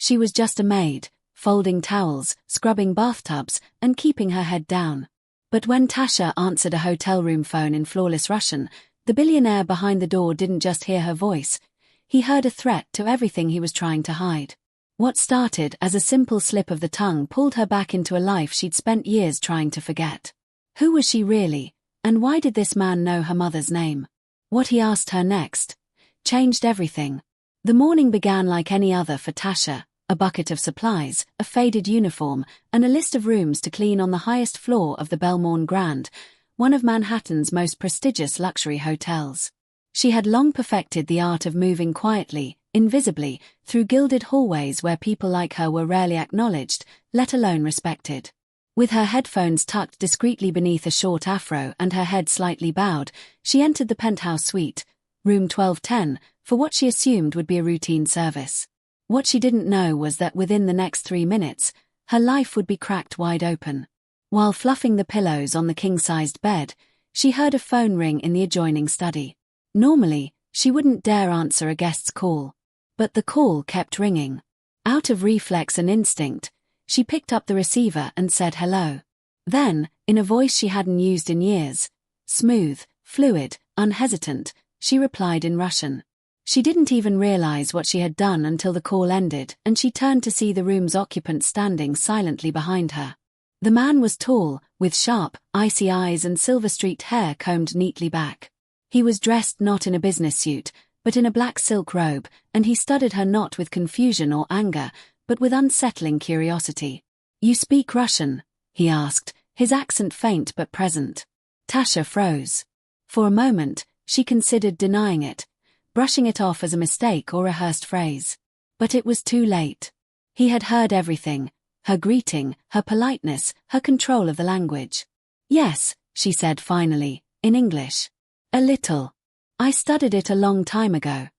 She was just a maid, folding towels, scrubbing bathtubs, and keeping her head down. But when Tasha answered a hotel room phone in flawless Russian, the billionaire behind the door didn't just hear her voice. He heard a threat to everything he was trying to hide. What started as a simple slip of the tongue pulled her back into a life she'd spent years trying to forget. Who was she really, and why did this man know her mother's name? What he asked her next changed everything. The morning began like any other for Tasha, a bucket of supplies, a faded uniform, and a list of rooms to clean on the highest floor of the Belmorn Grand, one of Manhattan's most prestigious luxury hotels. She had long perfected the art of moving quietly, invisibly, through gilded hallways where people like her were rarely acknowledged, let alone respected. With her headphones tucked discreetly beneath a short afro and her head slightly bowed, she entered the penthouse suite, room 1210, for what she assumed would be a routine service. What she didn't know was that within the next 3 minutes, her life would be cracked wide open. While fluffing the pillows on the king-sized bed, she heard a phone ring in the adjoining study. Normally, she wouldn't dare answer a guest's call. But the call kept ringing. Out of reflex and instinct, she picked up the receiver and said hello. Then, in a voice she hadn't used in years, smooth, fluid, unhesitant, she replied in Russian. She didn't even realize what she had done until the call ended and she turned to see the room's occupant standing silently behind her. The man was tall, with sharp, icy eyes and silver-streaked hair combed neatly back. He was dressed not in a business suit, but in a black silk robe, and he studied her not with confusion or anger, but with unsettling curiosity. "You speak Russian?" he asked, his accent faint but present. Tasha froze. For a moment, she considered denying it, brushing it off as a mistake or rehearsed phrase. But it was too late. He had heard everything, her greeting, her politeness, her control of the language. "Yes," she said finally, in English. "A little. I studied it a long time ago."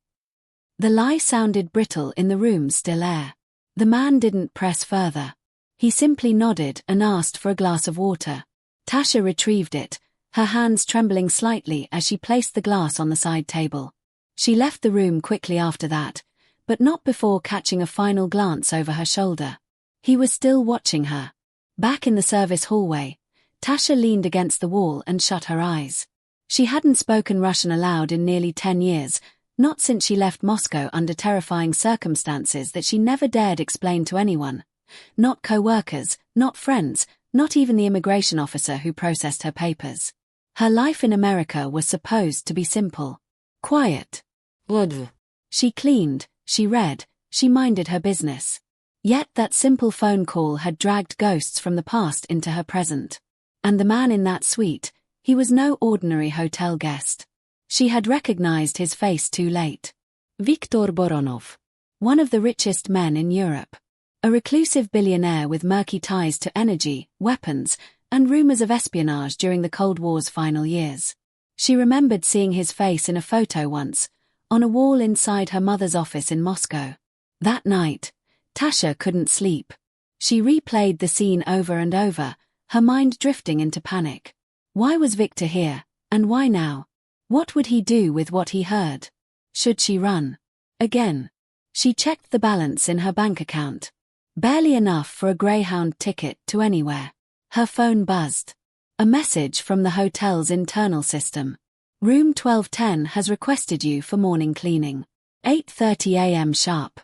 The lie sounded brittle in the room's still air. The man didn't press further. He simply nodded and asked for a glass of water. Tasha retrieved it, her hands trembling slightly as she placed the glass on the side table. She left the room quickly after that, but not before catching a final glance over her shoulder. He was still watching her. Back in the service hallway, Tasha leaned against the wall and shut her eyes. She hadn't spoken Russian aloud in nearly 10 years, not since she left Moscow under terrifying circumstances that she never dared explain to anyone. Not co-workers, not friends, not even the immigration officer who processed her papers. Her life in America was supposed to be simple. Quiet. She cleaned, she read, she minded her business. Yet that simple phone call had dragged ghosts from the past into her present. And the man in that suite, he was no ordinary hotel guest. She had recognized his face too late. Viktor Boronov. One of the richest men in Europe. A reclusive billionaire with murky ties to energy, weapons, and rumors of espionage during the Cold War's final years. She remembered seeing his face in a photo once, on a wall inside her mother's office in Moscow. That night, Tasha couldn't sleep. She replayed the scene over and over, her mind drifting into panic. Why was Victor here, and why now? What would he do with what he heard? Should she run? Again. She checked the balance in her bank account. Barely enough for a Greyhound ticket to anywhere. Her phone buzzed. A message from the hotel's internal system. Room 1210 has requested you for morning cleaning. 8:30 a.m. sharp.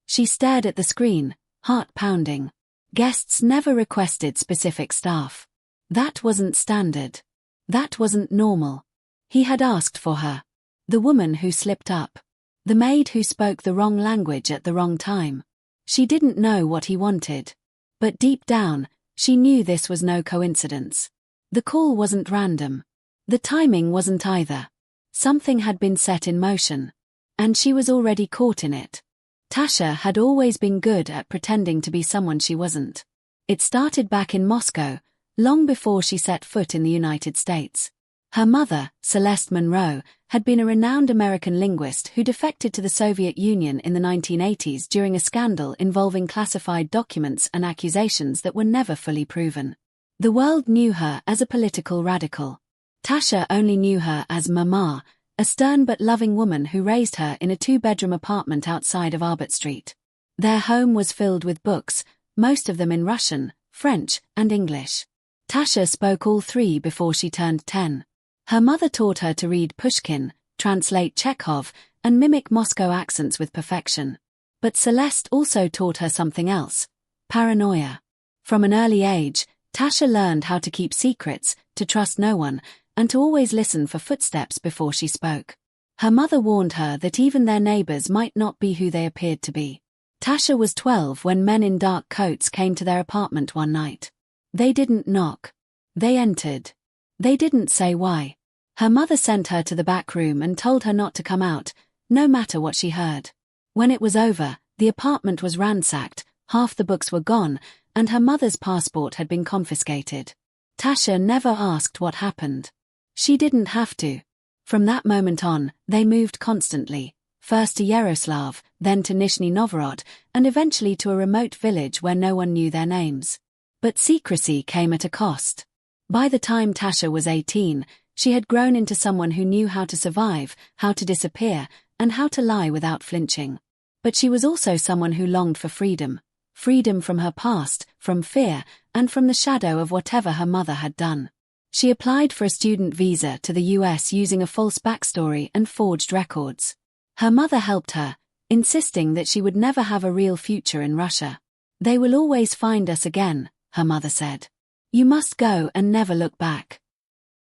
She stared at the screen, heart pounding. Guests never requested specific staff. That wasn't standard. That wasn't normal. He had asked for her. The woman who slipped up. The maid who spoke the wrong language at the wrong time. She didn't know what he wanted. But deep down, she knew this was no coincidence. The call wasn't random. The timing wasn't either. Something had been set in motion. And she was already caught in it. Tasha had always been good at pretending to be someone she wasn't. It started back in Moscow, long before she set foot in the United States. Her mother, Celeste Monroe, had been a renowned American linguist who defected to the Soviet Union in the 1980s during a scandal involving classified documents and accusations that were never fully proven. The world knew her as a political radical. Tasha only knew her as Mama, a stern but loving woman who raised her in a 2-bedroom apartment outside of Arbut Street. Their home was filled with books, most of them in Russian, French, and English. Tasha spoke all three before she turned 10. Her mother taught her to read Pushkin, translate Chekhov, and mimic Moscow accents with perfection. But Celeste also taught her something else: paranoia. From an early age, Tasha learned how to keep secrets, to trust no one, and to always listen for footsteps before she spoke. Her mother warned her that even their neighbors might not be who they appeared to be. Tasha was 12 when men in dark coats came to their apartment one night. They didn't knock. They entered. They didn't say why. Her mother sent her to the back room and told her not to come out, no matter what she heard. When it was over, the apartment was ransacked, half the books were gone, and her mother's passport had been confiscated. Tasha never asked what happened. She didn't have to. From that moment on, they moved constantly, first to Yaroslav, then to Nizhny Novgorod, and eventually to a remote village where no one knew their names. But secrecy came at a cost. By the time Tasha was 18, she had grown into someone who knew how to survive, how to disappear, and how to lie without flinching. But she was also someone who longed for freedom. Freedom from her past, from fear, and from the shadow of whatever her mother had done. She applied for a student visa to the US using a false backstory and forged records. Her mother helped her, insisting that she would never have a real future in Russia. "They will always find us again," her mother said. "You must go and never look back."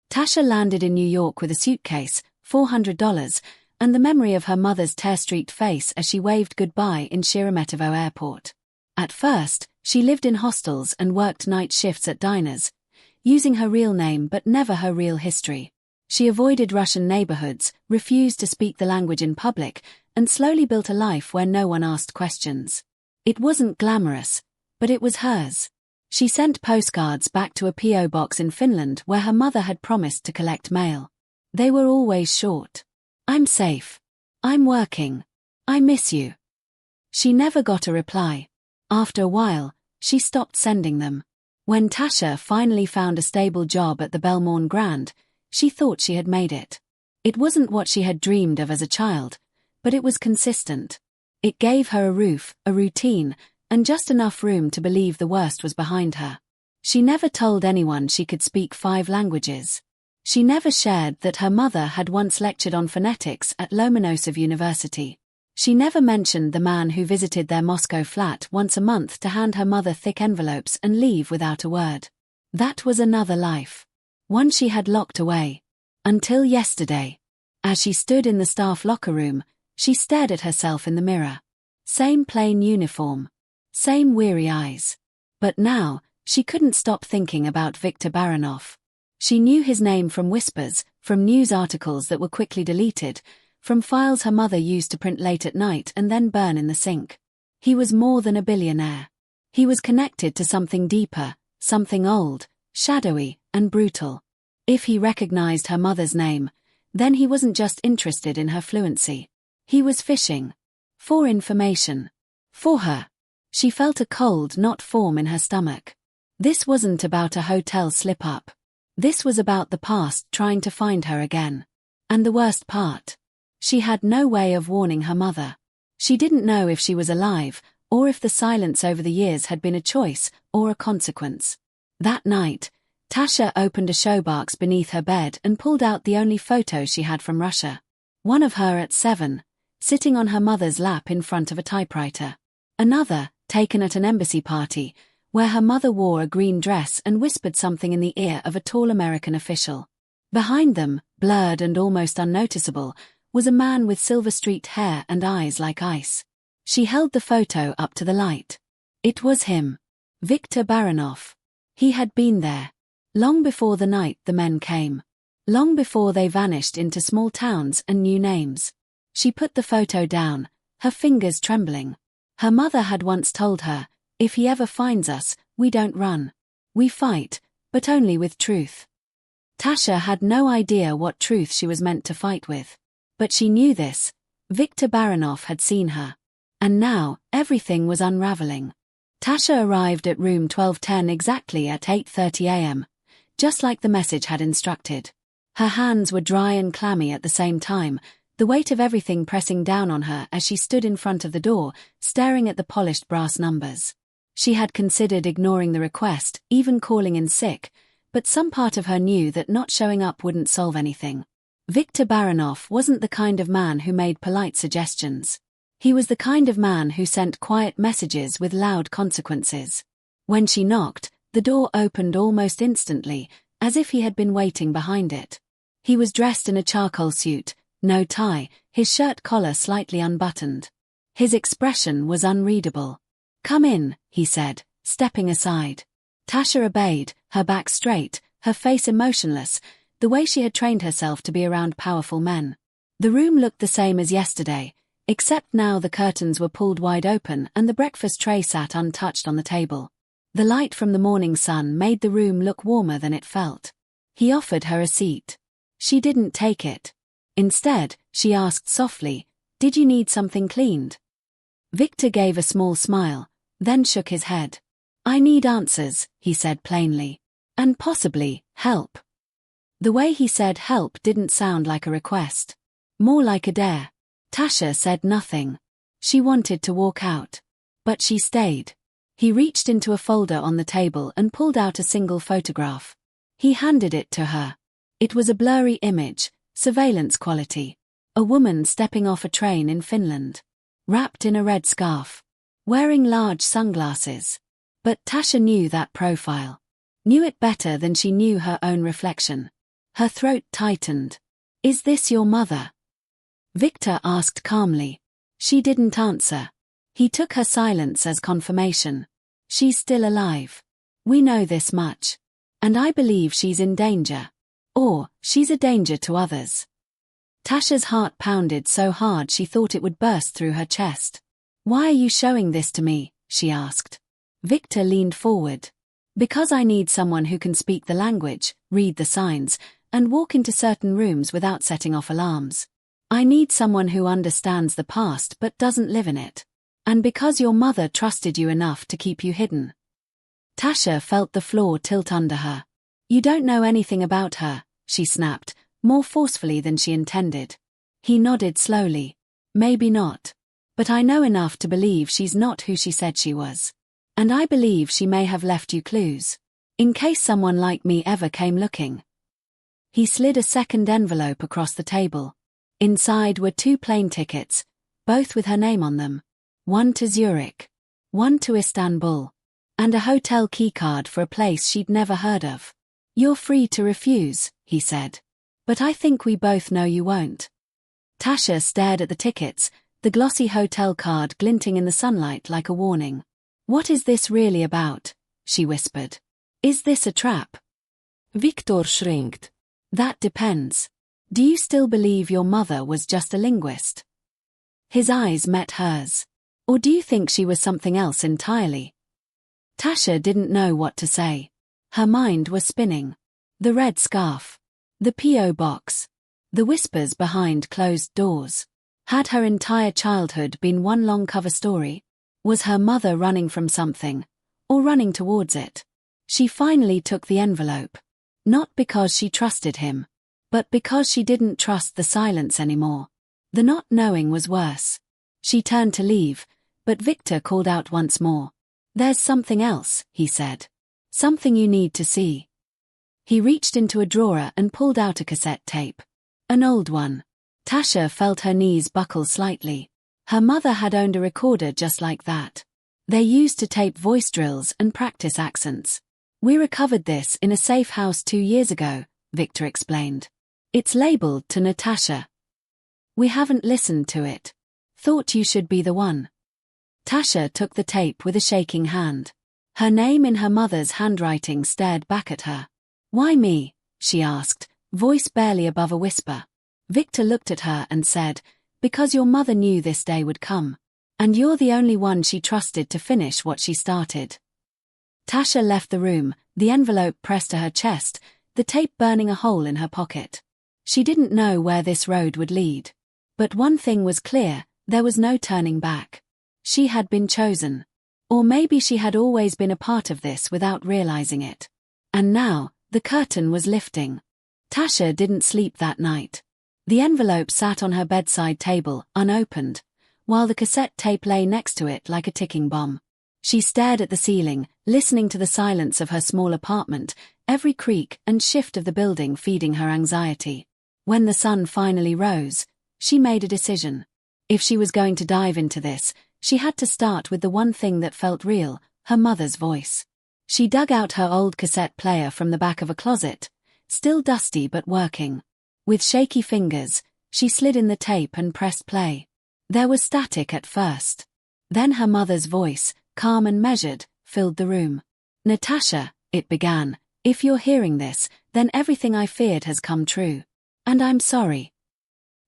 Tasha landed in New York with a suitcase, $400, and the memory of her mother's tear-streaked face as she waved goodbye in Sheremetyevo Airport. At first, she lived in hostels and worked night shifts at diners, using her real name but never her real history. She avoided Russian neighborhoods, refused to speak the language in public, and slowly built a life where no one asked questions. It wasn't glamorous, but it was hers. She sent postcards back to a P.O. box in Finland where her mother had promised to collect mail. They were always short. "I'm safe. I'm working. I miss you." She never got a reply. After a while, she stopped sending them. When Tasha finally found a stable job at the Belmorne Grand, she thought she had made it. It wasn't what she had dreamed of as a child, but it was consistent. It gave her a roof, a routine, and just enough room to believe the worst was behind her. She never told anyone she could speak 5 languages. She never shared that her mother had once lectured on phonetics at Lomonosov University. She never mentioned the man who visited their Moscow flat once a month to hand her mother thick envelopes and leave without a word. That was another life. One she had locked away. Until yesterday. As she stood in the staff locker room, she stared at herself in the mirror. Same plain uniform. Same weary eyes. But now, she couldn't stop thinking about Viktor Baranov. She knew his name from whispers, from news articles that were quickly deleted, from files her mother used to print late at night and then burn in the sink. He was more than a billionaire. He was connected to something deeper, something old, shadowy, and brutal. If he recognized her mother's name, then he wasn't just interested in her fluency. He was fishing. For information. For her. She felt a cold knot form in her stomach. This wasn't about a hotel slip-up. This was about the past trying to find her again. And the worst part. She had no way of warning her mother. She didn't know if she was alive, or if the silence over the years had been a choice, or a consequence. That night, Tasha opened a showbox beneath her bed and pulled out the only photo she had from Russia. One of her at 7, sitting on her mother's lap in front of a typewriter. Another, taken at an embassy party, where her mother wore a green dress and whispered something in the ear of a tall American official. Behind them, blurred and almost unnoticeable, was a man with silver-streaked hair and eyes like ice. She held the photo up to the light. It was him. Viktor Baranov. He had been there. Long before the night the men came. Long before they vanished into small towns and new names. She put the photo down, her fingers trembling. Her mother had once told her, "If he ever finds us, we don't run. We fight, but only with truth." Tasha had no idea what truth she was meant to fight with. But she knew this. Viktor Baranov had seen her. And now, everything was unraveling. Tasha arrived at room 1210 exactly at 8:30 a.m., just like the message had instructed. Her hands were dry and clammy at the same time, the weight of everything pressing down on her as she stood in front of the door, staring at the polished brass numbers. She had considered ignoring the request, even calling in sick, but some part of her knew that not showing up wouldn't solve anything. Viktor Baranov wasn't the kind of man who made polite suggestions. He was the kind of man who sent quiet messages with loud consequences. When she knocked, the door opened almost instantly, as if he had been waiting behind it. He was dressed in a charcoal suit, no tie, his shirt collar slightly unbuttoned. His expression was unreadable. "Come in," he said, stepping aside. Tasha obeyed, her back straight, her face emotionless, the way she had trained herself to be around powerful men. The room looked the same as yesterday, except now the curtains were pulled wide open and the breakfast tray sat untouched on the table. The light from the morning sun made the room look warmer than it felt. He offered her a seat. She didn't take it. Instead, she asked softly, "Did you need something cleaned?" Viktor gave a small smile, then shook his head. "I need answers," he said plainly. "And possibly, help." The way he said help didn't sound like a request. More like a dare. Tasha said nothing. She wanted to walk out. But she stayed. He reached into a folder on the table and pulled out a single photograph. He handed it to her. It was a blurry image, surveillance quality. A woman stepping off a train in Finland. Wrapped in a red scarf. Wearing large sunglasses. But Tasha knew that profile. Knew it better than she knew her own reflection. Her throat tightened. "Is this your mother?" Viktor asked calmly. She didn't answer. He took her silence as confirmation. "She's still alive. We know this much. And I believe she's in danger. Or, she's a danger to others." Tasha's heart pounded so hard she thought it would burst through her chest. "Why are you showing this to me?" she asked. Viktor leaned forward. "Because I need someone who can speak the language, read the signs, and walk into certain rooms without setting off alarms. I need someone who understands the past but doesn't live in it. And because your mother trusted you enough to keep you hidden." Tasha felt the floor tilt under her. "You don't know anything about her," she snapped, more forcefully than she intended. He nodded slowly. "Maybe not. But I know enough to believe she's not who she said she was. And I believe she may have left you clues. In case someone like me ever came looking." He slid a second envelope across the table. Inside were 2 plane tickets, both with her name on them. One to Zurich. One to Istanbul. And a hotel keycard for a place she'd never heard of. "You're free to refuse," he said. "But I think we both know you won't." Tasha stared at the tickets, the glossy hotel card glinting in the sunlight like a warning. "What is this really about?" she whispered. "Is this a trap?" Viktor shrieked. "That depends. Do you still believe your mother was just a linguist?" His eyes met hers. "Or do you think she was something else entirely?" Tasha didn't know what to say. Her mind was spinning. The red scarf. The P.O. box. The whispers behind closed doors. Had her entire childhood been one long cover story? Was her mother running from something? Or running towards it? She finally took the envelope. Not because she trusted him. But because she didn't trust the silence anymore. The not knowing was worse. She turned to leave, but Viktor called out once more. "There's something else," he said. "Something you need to see." He reached into a drawer and pulled out a cassette tape. An old one. Tasha felt her knees buckle slightly. Her mother had owned a recorder just like that. They used to tape voice drills and practice accents. "We recovered this in a safe house 2 years ago," Viktor explained. "It's labeled to Natasha. We haven't listened to it. Thought you should be the one." Tasha took the tape with a shaking hand. Her name in her mother's handwriting stared back at her. "Why me?" she asked, voice barely above a whisper. Viktor looked at her and said, "Because your mother knew this day would come. And you're the only one she trusted to finish what she started." Tasha left the room, the envelope pressed to her chest, the tape burning a hole in her pocket. She didn't know where this road would lead. But one thing was clear, there was no turning back. She had been chosen. Or maybe she had always been a part of this without realizing it. And now, the curtain was lifting. Tasha didn't sleep that night. The envelope sat on her bedside table, unopened, while the cassette tape lay next to it like a ticking bomb. She stared at the ceiling, listening to the silence of her small apartment, every creak and shift of the building feeding her anxiety. When the sun finally rose, she made a decision. If she was going to dive into this, she had to start with the one thing that felt real, her mother's voice. She dug out her old cassette player from the back of a closet, still dusty but working. With shaky fingers, she slid in the tape and pressed play. There was static at first. Then her mother's voice, calm and measured, filled the room. "Natasha," it began, "if you're hearing this, then everything I feared has come true. And I'm sorry."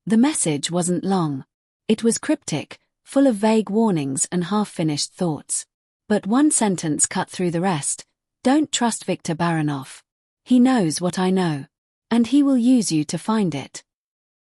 The message wasn't long. It was cryptic, full of vague warnings and half-finished thoughts. But one sentence cut through the rest: "Don't trust Viktor Baranov. He knows what I know. And he will use you to find it."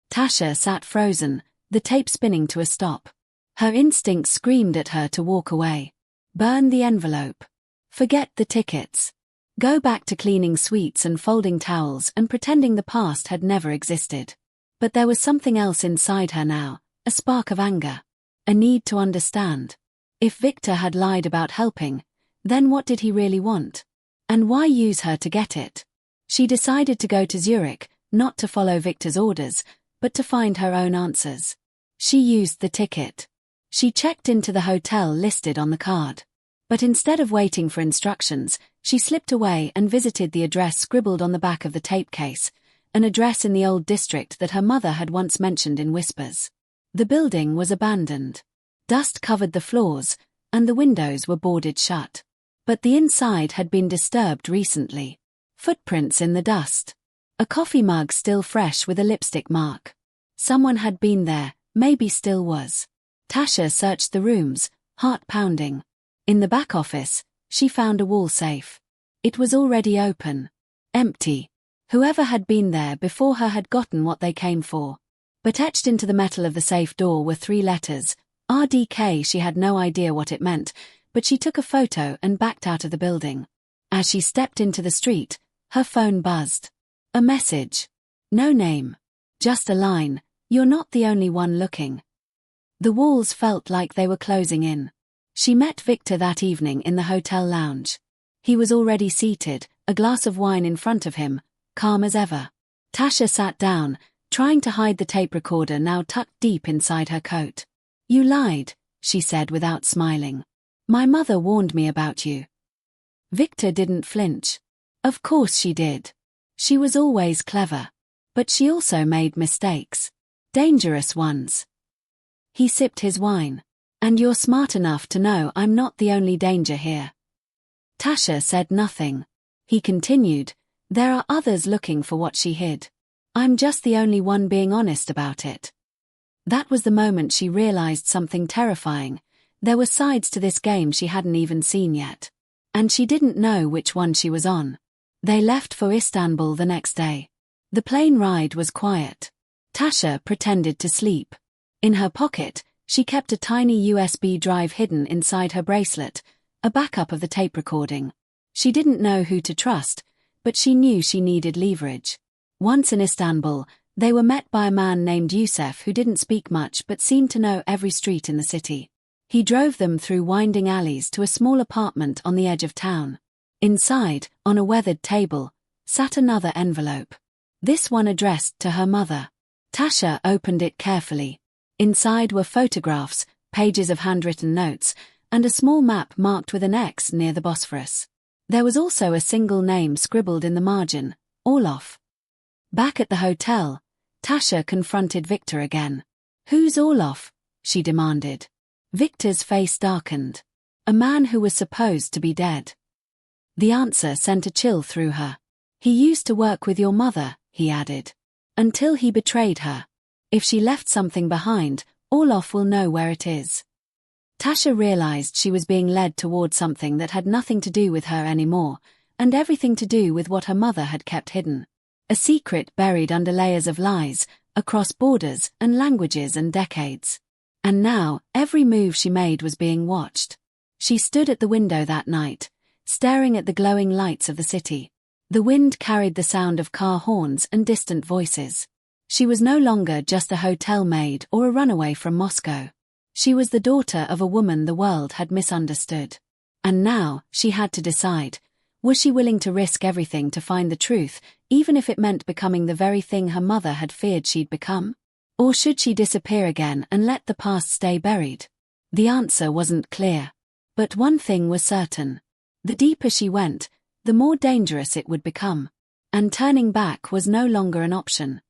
Tasha sat frozen, the tape spinning to a stop. Her instinct screamed at her to walk away. Burn the envelope. Forget the tickets. Go back to cleaning sweets and folding towels and pretending the past had never existed. But there was something else inside her now, a spark of anger. A need to understand. If Viktor had lied about helping, then what did he really want? And why use her to get it? She decided to go to Zurich, not to follow Viktor's orders, but to find her own answers. She used the ticket. She checked into the hotel listed on the card. But instead of waiting for instructions, she slipped away and visited the address scribbled on the back of the tape case, an address in the old district that her mother had once mentioned in whispers. The building was abandoned. Dust covered the floors, and the windows were boarded shut. But the inside had been disturbed recently. Footprints in the dust. A coffee mug still fresh with a lipstick mark. Someone had been there, maybe still was. Tasha searched the rooms, heart pounding. In the back office, she found a wall safe. It was already open. Empty. Whoever had been there before her had gotten what they came for. But etched into the metal of the safe door were 3 letters. RDK. She had no idea what it meant, but she took a photo and backed out of the building. As she stepped into the street, her phone buzzed. A message. No name. Just a line: "You're not the only one looking." The walls felt like they were closing in. She met Viktor that evening in the hotel lounge. He was already seated, a glass of wine in front of him, calm as ever. Tasha sat down, trying to hide the tape recorder now tucked deep inside her coat. "You lied," she said without smiling. "My mother warned me about you." Viktor didn't flinch. Of course she did. She was always clever. But she also made mistakes. Dangerous ones. He sipped his wine. "And you're smart enough to know I'm not the only danger here." Tasha said nothing. He continued, "There are others looking for what she hid. I'm just the only one being honest about it." That was the moment she realized something terrifying. There were sides to this game she hadn't even seen yet. And she didn't know which one she was on. They left for Istanbul the next day. The plane ride was quiet. Tasha pretended to sleep. In her pocket, she kept a tiny USB drive hidden inside her bracelet, a backup of the tape recording. She didn't know who to trust, but she knew she needed leverage. Once in Istanbul, they were met by a man named Yusuf who didn't speak much but seemed to know every street in the city. He drove them through winding alleys to a small apartment on the edge of town. Inside, on a weathered table, sat another envelope. This one addressed to her mother. Tasha opened it carefully. Inside were photographs, pages of handwritten notes, and a small map marked with an X near the Bosphorus. There was also a single name scribbled in the margin: Orlov. Back at the hotel, Tasha confronted Viktor again. "Who's Orlov?" she demanded. Viktor's face darkened. "A man who was supposed to be dead." The answer sent a chill through her. "He used to work with your mother," he added. "Until he betrayed her. If she left something behind, Orlov will know where it is." Tasha realized she was being led toward something that had nothing to do with her anymore, and everything to do with what her mother had kept hidden. A secret buried under layers of lies, across borders and languages and decades. And now, every move she made was being watched. She stood at the window that night, staring at the glowing lights of the city. The wind carried the sound of car horns and distant voices. She was no longer just a hotel maid or a runaway from Moscow. She was the daughter of a woman the world had misunderstood. And now, she had to decide, was she willing to risk everything to find the truth, even if it meant becoming the very thing her mother had feared she'd become? Or should she disappear again and let the past stay buried? The answer wasn't clear. But one thing was certain. The deeper she went, the more dangerous it would become. And turning back was no longer an option.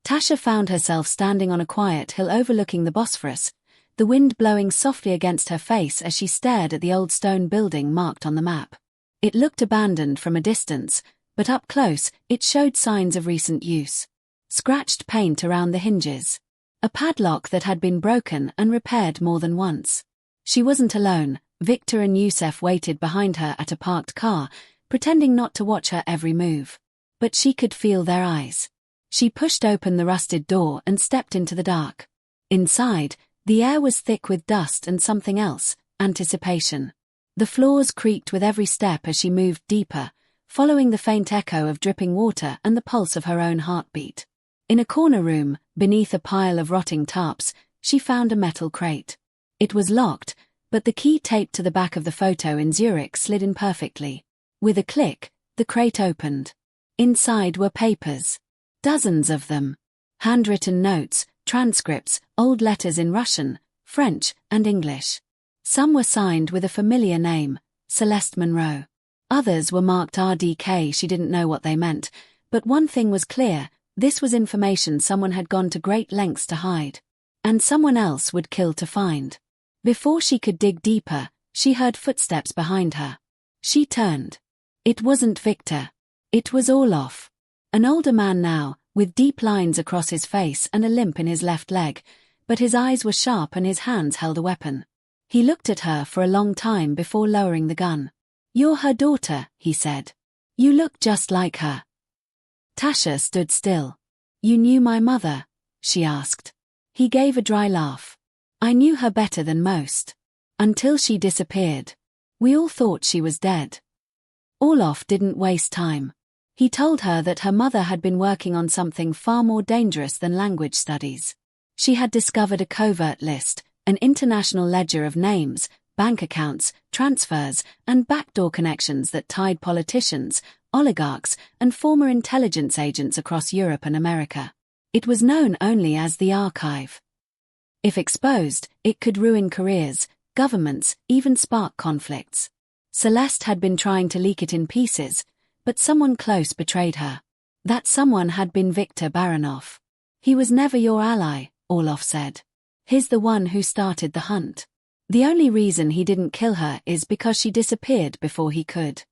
Tasha found herself standing on a quiet hill overlooking the Bosphorus, the wind blowing softly against her face as she stared at the old stone building marked on the map. It looked abandoned from a distance, but up close, it showed signs of recent use. Scratched paint around the hinges. A padlock that had been broken and repaired more than once. She wasn't alone. Victor and Yusef waited behind her at a parked car, pretending not to watch her every move. But she could feel their eyes. She pushed open the rusted door and stepped into the dark. Inside, the air was thick with dust and something else, anticipation. The floors creaked with every step as she moved deeper, following the faint echo of dripping water and the pulse of her own heartbeat. In a corner room, beneath a pile of rotting tarps, she found a metal crate. It was locked, but the key taped to the back of the photo in Zurich slid in perfectly. With a click, the crate opened. Inside were papers. Dozens of them. Handwritten notes, transcripts, old letters in Russian, French, and English. Some were signed with a familiar name, Celeste Monroe. Others were marked RDK. She didn't know what they meant, but one thing was clear, this was information someone had gone to great lengths to hide. And someone else would kill to find. Before she could dig deeper, she heard footsteps behind her. She turned. It wasn't Victor. It was Orloff. An older man now, with deep lines across his face and a limp in his left leg, but his eyes were sharp and his hands held a weapon. He looked at her for a long time before lowering the gun. "You're her daughter," he said. "You look just like her." Tasha stood still. "You knew my mother?" she asked. He gave a dry laugh. "I knew her better than most. Until she disappeared. We all thought she was dead." Orloff didn't waste time. He told her that her mother had been working on something far more dangerous than language studies. She had discovered a covert list, an international ledger of names, bank accounts, transfers, and backdoor connections that tied politicians, oligarchs, and former intelligence agents across Europe and America. It was known only as the Archive. If exposed, it could ruin careers, governments, even spark conflicts. Celeste had been trying to leak it in pieces, but someone close betrayed her. That someone had been Viktor Baranov. "He was never your ally," Orloff said. "He's the one who started the hunt. The only reason he didn't kill her is because she disappeared before he could."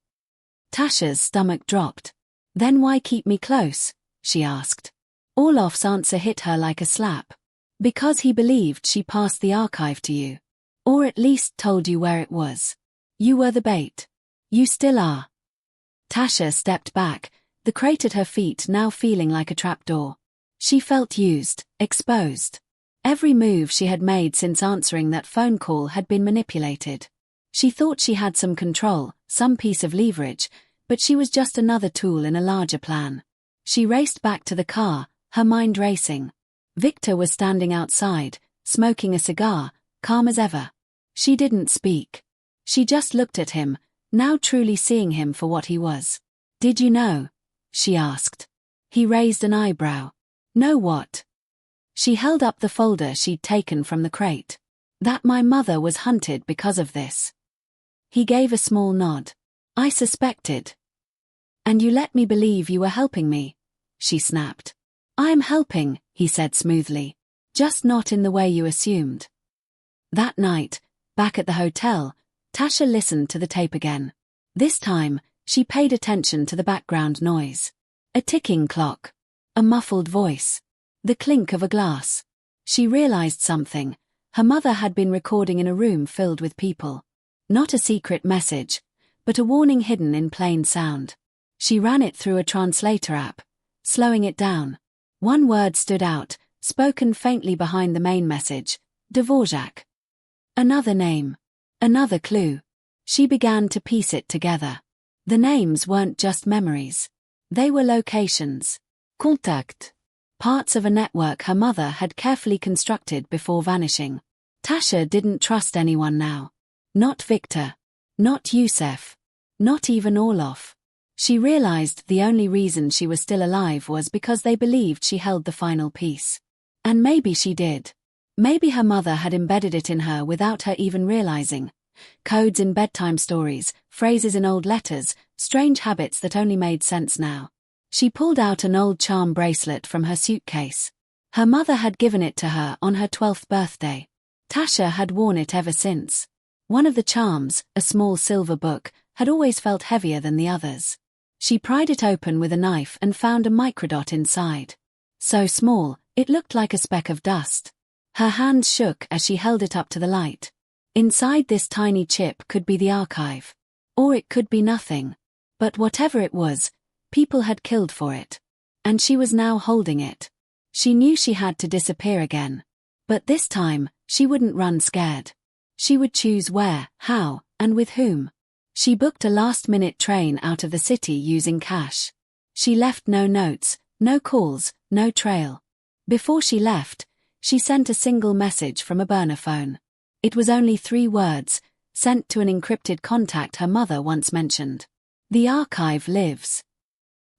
Tasha's stomach dropped. "Then why keep me close?" she asked. Orloff's answer hit her like a slap. "Because he believed she passed the archive to you. Or at least told you where it was. You were the bait. You still are." Tasha stepped back, the crate at her feet now feeling like a trapdoor. She felt used, exposed. Every move she had made since answering that phone call had been manipulated. She thought she had some control, some piece of leverage, but she was just another tool in a larger plan. She raced back to the car, her mind racing. Victor was standing outside, smoking a cigar, calm as ever. She didn't speak. She just looked at him, now truly seeing him for what he was. "Did you know?" she asked. He raised an eyebrow. "Know what?" She held up the folder she'd taken from the crate. "That my mother was hunted because of this." He gave a small nod. "I suspected." "And you let me believe you were helping me," she snapped. "I'm helping," he said smoothly. "Just not in the way you assumed." That night, back at the hotel, Tasha listened to the tape again. This time, she paid attention to the background noise. A ticking clock. A muffled voice. The clink of a glass. She realized something. Her mother had been recording in a room filled with people. Not a secret message, but a warning hidden in plain sound. She ran it through a translator app, slowing it down. One word stood out, spoken faintly behind the main message: Dvorak. Another name. Another clue. She began to piece it together. The names weren't just memories. They were locations. Contact. parts of a network her mother had carefully constructed before vanishing. Tasha didn't trust anyone now. Not Victor. Not Youssef. Not even Orloff. She realized the only reason she was still alive was because they believed she held the final piece. And maybe she did. Maybe her mother had embedded it in her without her even realizing. Codes in bedtime stories, phrases in old letters, strange habits that only made sense now. She pulled out an old charm bracelet from her suitcase. Her mother had given it to her on her 12th birthday. Tasha had worn it ever since. One of the charms, a small silver book, had always felt heavier than the others. She pried it open with a knife and found a microdot inside. So small, it looked like a speck of dust. Her hands shook as she held it up to the light. Inside this tiny chip could be the archive. Or it could be nothing. But whatever it was, people had killed for it. And she was now holding it. She knew she had to disappear again. But this time, she wouldn't run scared. She would choose where, how, and with whom. She booked a last-minute train out of the city using cash. She left no notes, no calls, no trail. Before she left, she sent a single message from a burner phone. It was only 3 words, sent to an encrypted contact her mother once mentioned. The archive lives.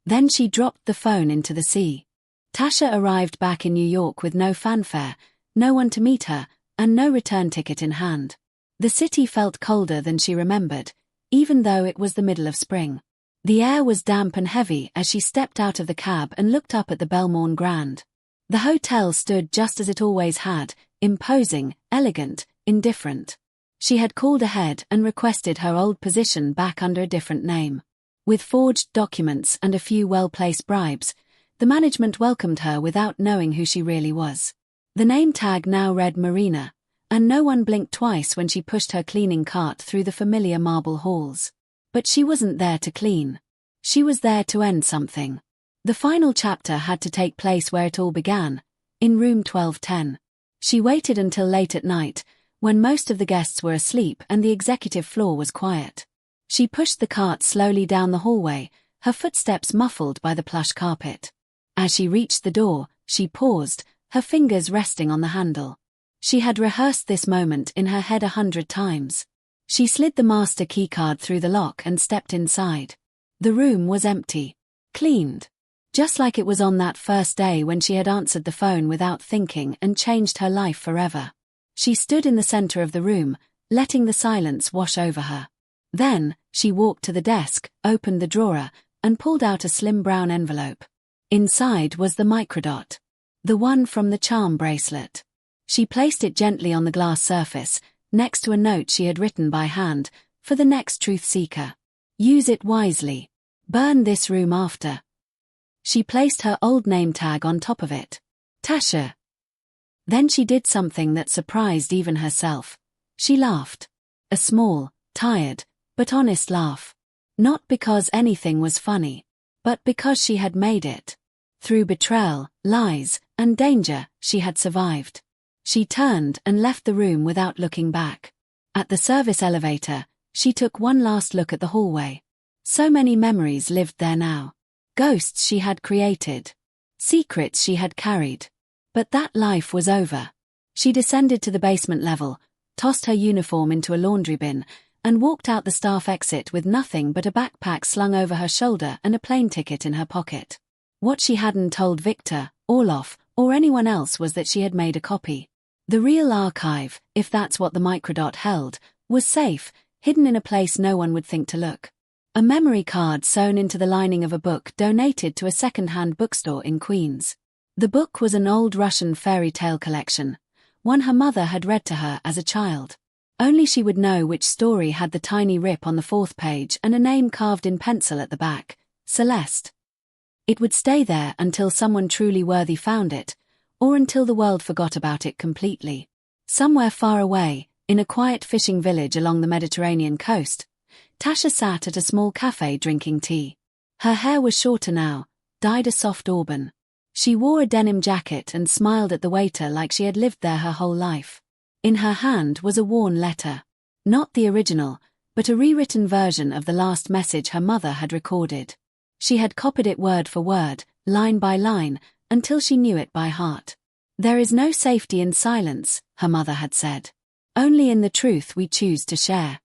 Then she dropped the phone into the sea. Tasha arrived back in New York with no fanfare, no one to meet her, and no return ticket in hand. The city felt colder than she remembered, even though it was the middle of spring. The air was damp and heavy as she stepped out of the cab and looked up at the Belmorn Grand. The hotel stood just as it always had, imposing, elegant, indifferent. She had called ahead and requested her old position back under a different name. With forged documents and a few well-placed bribes, the management welcomed her without knowing who she really was. The name tag now read Marina, and no one blinked twice when she pushed her cleaning cart through the familiar marble halls. But she wasn't there to clean. She was there to end something. The final chapter had to take place where it all began, in room 1210. She waited until late at night, when most of the guests were asleep and the executive floor was quiet. She pushed the cart slowly down the hallway, her footsteps muffled by the plush carpet. As she reached the door, she paused, her fingers resting on the handle. She had rehearsed this moment in her head 100 times. She slid the master keycard through the lock and stepped inside. The room was empty. Cleaned. Just like it was on that first day when she had answered the phone without thinking and changed her life forever. She stood in the center of the room, letting the silence wash over her. Then, she walked to the desk, opened the drawer, and pulled out a slim brown envelope. Inside was the microdot. The one from the charm bracelet. She placed it gently on the glass surface, next to a note she had written by hand, for the next truth seeker. Use it wisely. Burn this room after. She placed her old name tag on top of it. Tasha. Then she did something that surprised even herself. She laughed. A small, tired, but honest laugh. Not because anything was funny, but because she had made it. Through betrayal, lies, and danger, she had survived. She turned and left the room without looking back. At the service elevator, she took one last look at the hallway. So many memories lived there now. Ghosts she had created. Secrets she had carried. But that life was over. She descended to the basement level, tossed her uniform into a laundry bin, and walked out the staff exit with nothing but a backpack slung over her shoulder and a plane ticket in her pocket. What she hadn't told Victor, Orloff, or anyone else was that she had made a copy. The real archive, if that's what the microdot held, was safe, hidden in a place no one would think to look. A memory card sewn into the lining of a book donated to a second-hand bookstore in Queens. The book was an old Russian fairy tale collection, one her mother had read to her as a child. Only she would know which story had the tiny rip on the 4th page and a name carved in pencil at the back, Celeste. It would stay there until someone truly worthy found it, or until the world forgot about it completely. Somewhere far away, in a quiet fishing village along the Mediterranean coast, Tasha sat at a small cafe drinking tea. Her hair was shorter now, dyed a soft auburn. She wore a denim jacket and smiled at the waiter like she had lived there her whole life. In her hand was a worn letter. Not the original, but a rewritten version of the last message her mother had recorded. She had copied it word for word, line by line, until she knew it by heart. There is no safety in silence, her mother had said. Only in the truth we choose to share.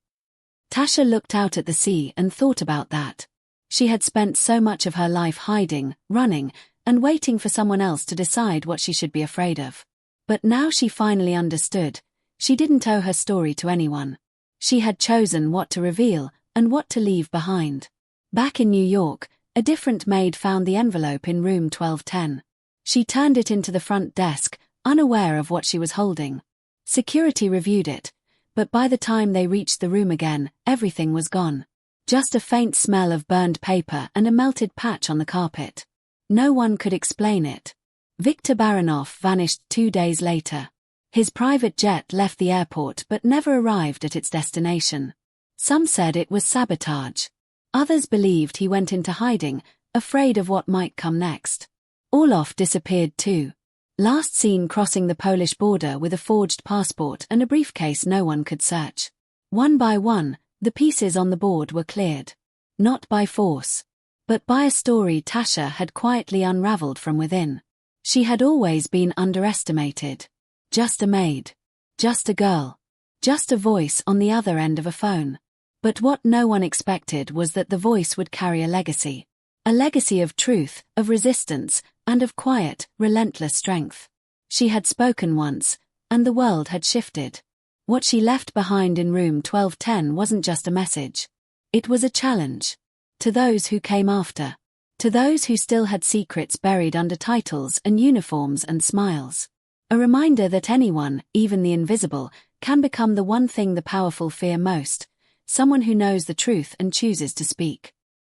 Tasha looked out at the sea and thought about that. She had spent so much of her life hiding, running, and waiting for someone else to decide what she should be afraid of. But now she finally understood. She didn't owe her story to anyone. She had chosen what to reveal and what to leave behind. Back in New York, a different maid found the envelope in room 1210. She turned it into the front desk, unaware of what she was holding. Security reviewed it, but by the time they reached the room again, everything was gone. Just a faint smell of burned paper and a melted patch on the carpet. No one could explain it. Viktor Baranov vanished 2 days later. His private jet left the airport but never arrived at its destination. Some said it was sabotage. Others believed he went into hiding, afraid of what might come next. Orlov disappeared too. Last seen crossing the Polish border with a forged passport and a briefcase no one could search. One by one, the pieces on the board were cleared. Not by force, but by a story Tasha had quietly unraveled from within. She had always been underestimated. Just a maid. Just a girl. Just a voice on the other end of a phone. But what no one expected was that the voice would carry a legacy. A legacy of truth, of resistance, and of quiet, relentless strength. She had spoken once, and the world had shifted. What she left behind in room 1210 wasn't just a message. It was a challenge. To those who came after. To those who still had secrets buried under titles and uniforms and smiles. A reminder that anyone, even the invisible, can become the one thing the powerful fear most. Someone who knows the truth and chooses to speak.